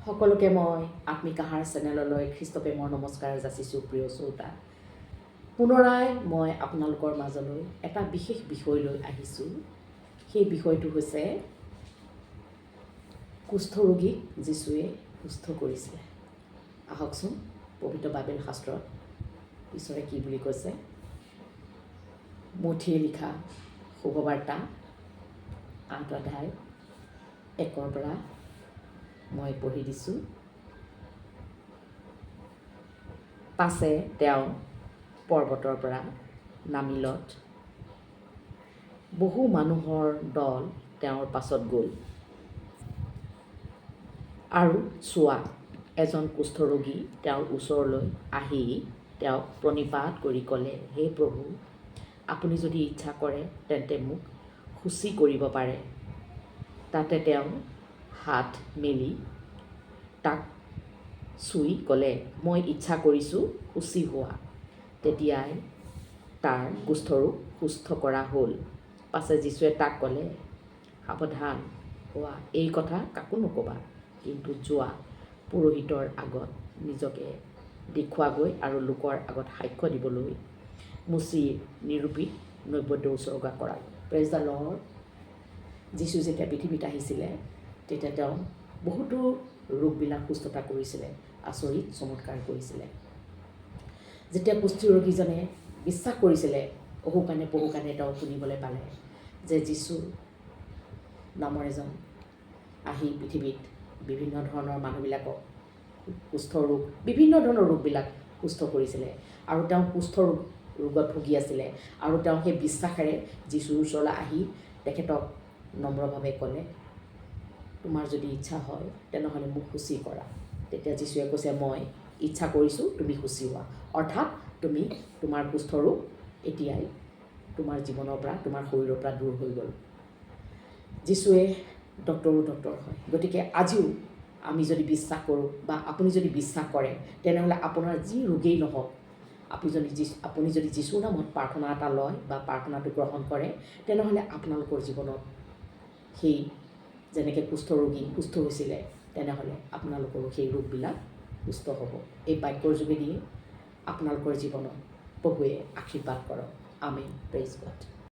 সকলোকে মই আত্মিক আহাৰ চেনেললৈ খ্ৰীষ্টপ্ৰেমৰ নমস্কাৰ যাচিছোঁ। প্ৰিয় শ্ৰোতা, পুনৰাই মই আপোনালোকৰ মাজলৈ এটা বিশেষ বিষয় লৈ আহিছোঁ। সেই বিষয়টো হৈছে কুষ্ঠৰোগীক যীশুৱে সুস্থ কৰিছিলে। আহকচোন পবিত্ৰ বাইবেল শাস্ত্ৰত ঈশ্বৰে কি বুলি কৈছে। মথিয়ে লিখা শুভবাৰ্তা 8 অধ্যায় 1 পৰা মই পঢ়ি দিছোঁ। পাছে তেওঁ পৰ্বতৰ পৰা নামিলত বহু মানুহৰ দল তেওঁৰ পাছত গ'ল। আৰু চোৱা, এজন কুষ্ঠৰোগী তেওঁৰ ওচৰলৈ আহি তেওঁক প্ৰণিপাত কৰি ক'লে, হে প্ৰভু, আপুনি যদি ইচ্ছা কৰে তেন্তে মোক শুচি কৰিব পাৰে। তাতে তেওঁ হাত মেলি তাক চুই ক'লে, মই ইচ্ছা কৰিছোঁ, শুচি হোৱা। তেতিয়াই তাৰ কুষ্ঠৰোগ সুস্থ কৰা হ'ল। পাছে যীশুৱে তাক ক'লে, সাৱধান হোৱা, এই কথা কাকো নক'বা, কিন্তু যোৱা পুৰোহিতৰ আগত নিজকে দেখুৱাগৈ আৰু লোকৰ আগত সাক্ষ্য দিবলৈ মুচিৰ নিৰূপিত নৈবেদ্য উৎসৰ্গা কৰা। Praise the lord. যীশু যেতিয়া পৃথিৱীত আহিছিলে তেতিয়া তেওঁ বহুতো ৰোগবিলাক সুস্থতা কৰিছিলে, আচৰিত চমৎকাৰ কৰিছিলে। যেতিয়া কুষ্ঠৰোগীজনে বিশ্বাস কৰিছিলে, অহু কাণে তেওঁ শুনিবলৈ পালে যে যীশু নামৰ এজন আহি পৃথিৱীত বিভিন্ন ধৰণৰ মানুহবিলাকক কুষ্ঠৰোগ, বিভিন্ন ধৰণৰ ৰোগবিলাক সুস্থ কৰিছিলে। আৰু তেওঁ ৰোগত ভুগি আছিলে। আৰু তেওঁ সেই বিশ্বাসেৰে যীশুৰ ওচৰলৈ আহি তেখেতক নম্ৰভাৱে ক'লে, তোমাৰ যদি ইচ্ছা হয় তেনেহ'লে মোক শুচি কৰা। তেতিয়া যীশুৱে কৈছে, মই ইচ্ছা কৰিছোঁ, তুমি শুচি হোৱা। অৰ্থাৎ তুমি তোমাৰ কুষ্ঠৰোগ এতিয়াই তোমাৰ জীৱনৰ পৰা, তোমাৰ শৰীৰৰ পৰা দূৰ হৈ গ'ল। যীশুৱে ডক্টৰো ডক্টৰ হয়। গতিকে আজিও আমি যদি বিশ্বাস কৰোঁ বা আপুনি যদি বিশ্বাস কৰে, তেনেহ'লে আপোনাৰ যি ৰোগেই নহওক, আপুনি যদি যীশুৰ নামত প্ৰাৰ্থনা এটা লয় বা প্ৰাৰ্থনাটো গ্ৰহণ কৰে, তেনেহ'লে আপোনালোকৰ জীৱনত সেই যেনেকৈ কুষ্ঠৰোগী সুস্থ হৈছিলে, তেনেহ'লে আপোনালোকৰো সেই ৰোগবিলাক সুস্থ হ'ব। এই বাক্যৰ যোগেদিয়ে আপোনালোকৰ জীৱনত প্ৰভুৱে আশীৰ্বাদ কৰক। আমেন। Praise god.